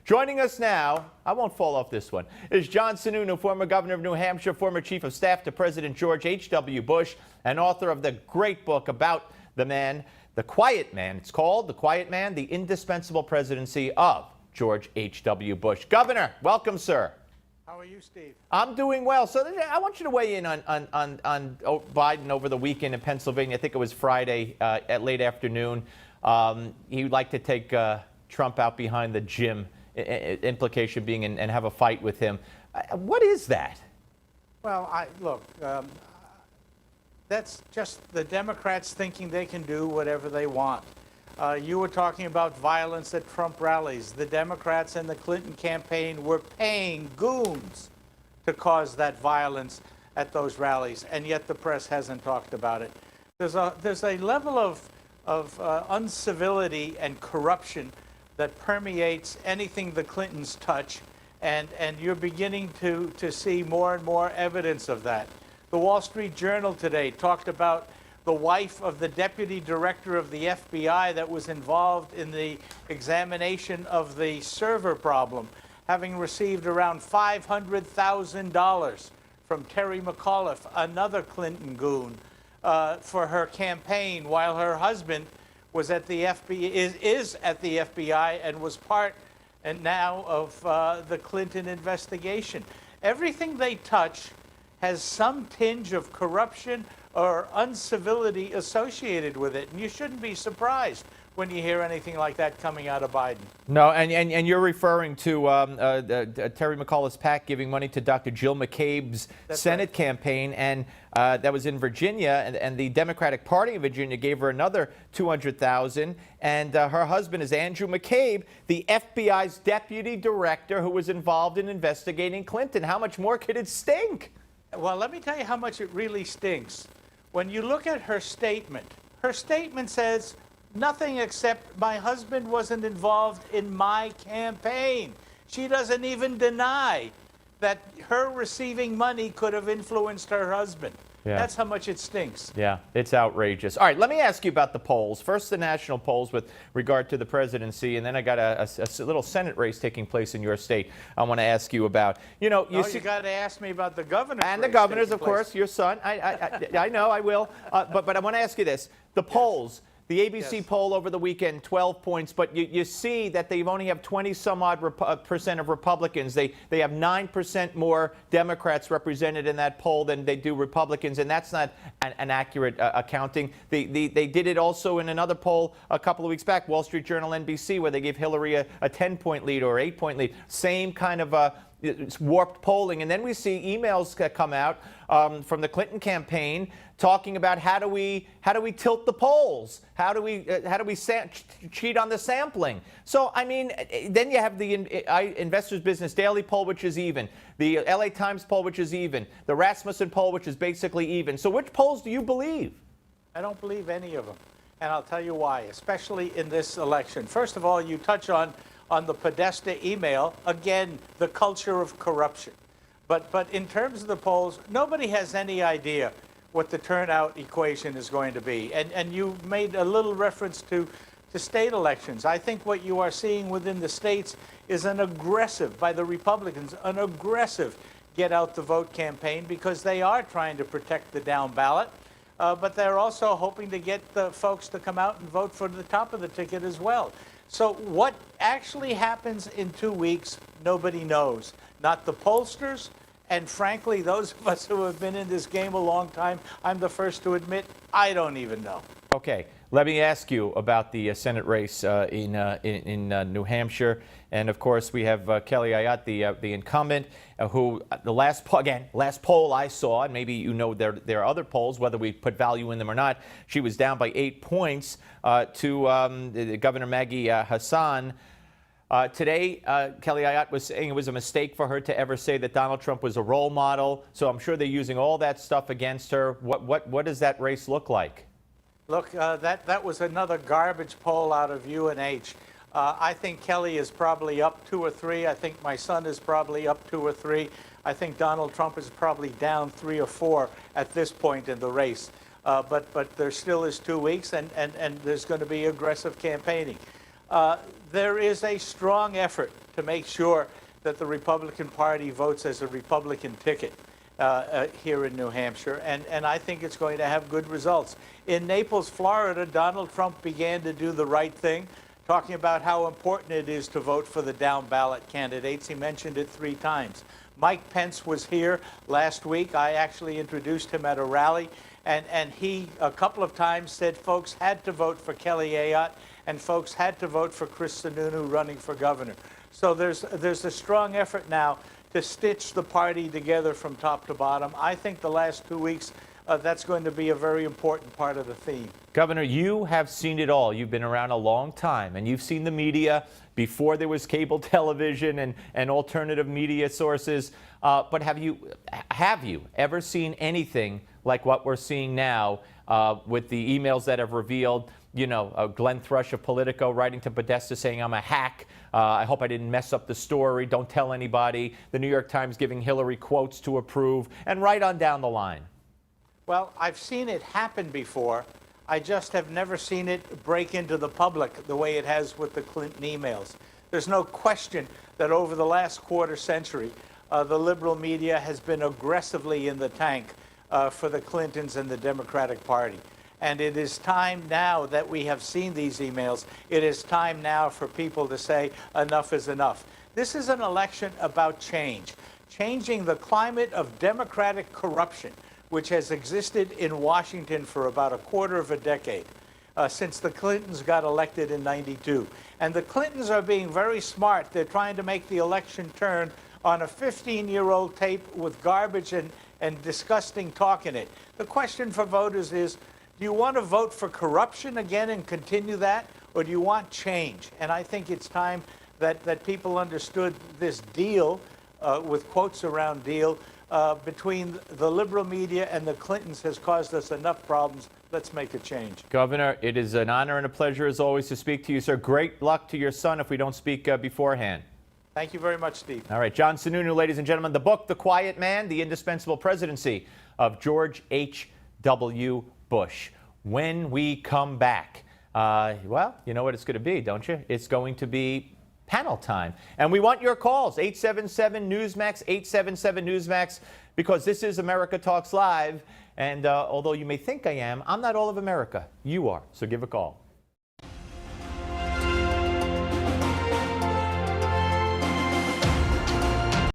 Joining us now, I won't fall off this one, is John Sununu, former governor of New Hampshire, former chief of staff to President George H.W. Bush, and author of the great book about the man, the quiet man. It's called The Quiet Man, The Indispensable Presidency of George H.W. Bush. Governor, welcome, sir. How are you, Steve? I'm doing well. So I want you to weigh in on Biden over the weekend in Pennsylvania. I think it was Friday at late afternoon. He would like to take Trump out behind the gym, implication being and have a fight with him. What is that? Well, look, that's just the Democrats thinking they can do whatever they want. You were talking about violence at Trump rallies. The Democrats and the Clinton campaign were paying goons to cause that violence at those rallies, and yet the press hasn't talked about it. There's a level of uncivility and corruption that permeates anything the Clintons touch, and you're beginning to see more and more evidence of that. The Wall Street Journal today talked about the wife of the deputy director of the FBI that was involved in the examination of the server problem, having received around $500,000 from Terry McAuliffe, another Clinton goon, for her campaign, while her husband was at the FBI, is at the FBI and was part and now of the Clinton investigation. Everything they touch has some tinge of corruption or uncivility associated with it, and you shouldn't be surprised when you hear anything like that coming out of Biden. No, and you're referring to Terry McAuliffe's PAC giving money to Dr. Jill McCabe's Senate campaign, and that was in Virginia, and the Democratic Party of Virginia gave her another $200,000, and her husband is Andrew McCabe, the FBI's deputy director who was involved in investigating Clinton. How much more could it stink? Well, let me tell you how much it really stinks. When you look at her statement says, nothing except my husband wasn't involved in my campaign. She doesn't even deny that her receiving money could have influenced her husband. Yeah. That's how much it stinks. Yeah, it's outrageous. All right, let me ask you about the polls. First, the national polls with regard to the presidency, and then I got a little Senate race taking place in your state I want to ask you about. You know, you got to ask me about the governor. And the governors, of course, your son. I know, I will. But I want to ask you this. The polls. The ABC poll over the weekend, 12 points, but you see that they only have 20-some-odd percent of Republicans. They have 9% more Democrats represented in that poll than they do Republicans, and that's not an accurate accounting. They did it also in another poll a couple of weeks back, Wall Street Journal, NBC, where they gave Hillary a 10-point lead or 8-point lead. Same kind of it's warped polling. And then we see emails come out from the Clinton campaign talking about how do we tilt the polls? How do we cheat on the sampling? So, I mean, then you have the Investors Business Daily poll, which is even, the LA Times poll, which is even, the Rasmussen poll, which is basically even. So which polls do you believe? I don't believe any of them. And I'll tell you why, especially in this election. First of all, you touch on the Podesta email, again, the culture of corruption. But in terms of the polls, nobody has any idea what the turnout equation is going to be. And you made a little reference to state elections. I think what you are seeing within the states is an aggressive, by the Republicans, an aggressive get-out-the-vote campaign, because they are trying to protect the down ballot. But they're also hoping to get the folks to come out and vote for the top of the ticket as well. So what actually happens in 2 weeks, nobody knows. Not the pollsters, and frankly, those of us who have been in this game a long time, I'm the first to admit, I don't even know. Okay, let me ask you about the Senate race in New Hampshire. And of course, we have Kelly Ayotte, the incumbent, who the last poll I saw, and maybe you know there are other polls, whether we put value in them or not, she was down by 8 points to Governor Maggie Hassan. Today, Kelly Ayotte was saying it was a mistake for her to ever say that Donald Trump was a role model. So I'm sure they're using all that stuff against her. What does that race look like? Look, that was another garbage poll out of UNH. I think Kelly is probably up 2 or 3. I think my son is probably up 2 or 3. I think Donald Trump is probably down 3 or 4 at this point in the race. But there still is 2 weeks, and there's going to be aggressive campaigning. there is a strong effort to make sure that the Republican Party votes as a Republican ticket here in New Hampshire, and I think it's going to have good results. In Naples, Florida, Donald Trump began to do the right thing, talking about how important it is to vote for the down-ballot candidates. He mentioned it 3 times. Mike Pence was here last week. I actually introduced him at a rally, and he, a couple of times, said folks had to vote for Kelly Ayotte, and folks had to vote for Chris Sununu running for governor. So there's a strong effort now to stitch the party together from top to bottom. I think the last 2 weeks, that's going to be a very important part of the theme. Governor, you have seen it all. You've been around a long time, and you've seen the media before there was cable television and alternative media sources. But have you ever seen anything like what we're seeing now with the emails that have revealed, you know, Glenn Thrush of Politico writing to Podesta saying, I'm a hack. I hope I didn't mess up the story. Don't tell anybody. The New York Times giving Hillary quotes to approve, and right on down the line. Well, I've seen it happen before. I just have never seen it break into the public the way it has with the Clinton emails. There's no question that over the last quarter century, the liberal media has been aggressively in the tank for the Clintons and the Democratic Party. And it is time now that we have seen these emails, it is time now for people to say enough is enough. This is an election about change, changing the climate of democratic corruption, which has existed in Washington for about a quarter of a decade, since the Clintons got elected in '92. And the Clintons are being very smart. They're trying to make the election turn on a 15-year-old tape with garbage and disgusting talk in it. The question for voters is, do you want to vote for corruption again and continue that, or do you want change? And I think it's time that people understood this deal, with quotes around deal, between the liberal media and the Clintons has caused us enough problems. Let's make a change. Governor, it is an honor and a pleasure as always to speak to you, sir. Great luck to your son if we don't speak beforehand. Thank you very much, Steve. All right, John Sununu, ladies and gentlemen, the book, The Quiet Man, The Indispensable Presidency of George H.W. Bush. When we come back, well, you know what it's going to be, don't you? It's going to be panel time. And we want your calls, 877-NEWSMAX, 877-NEWSMAX, because this is America Talks Live. And although you may think I am, I'm not all of America. You are. So give a call.